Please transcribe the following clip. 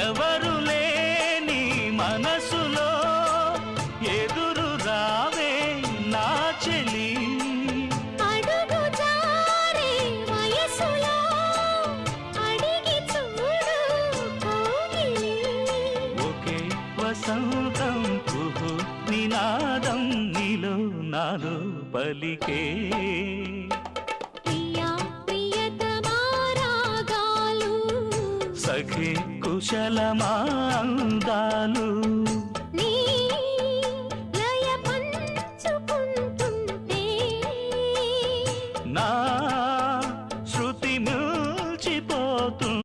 ఎవరు లేని మనసులో ఎదురు రావే నా చెలి అడుగు జారే వయసులో అడిగి చూడు కోగిలి ఒకే వసంతం కుహు నినాదం నీలో నాలో పలికే ప్రియా ప్రియతమా రాగాలు సఖి కుశలమా అందాలు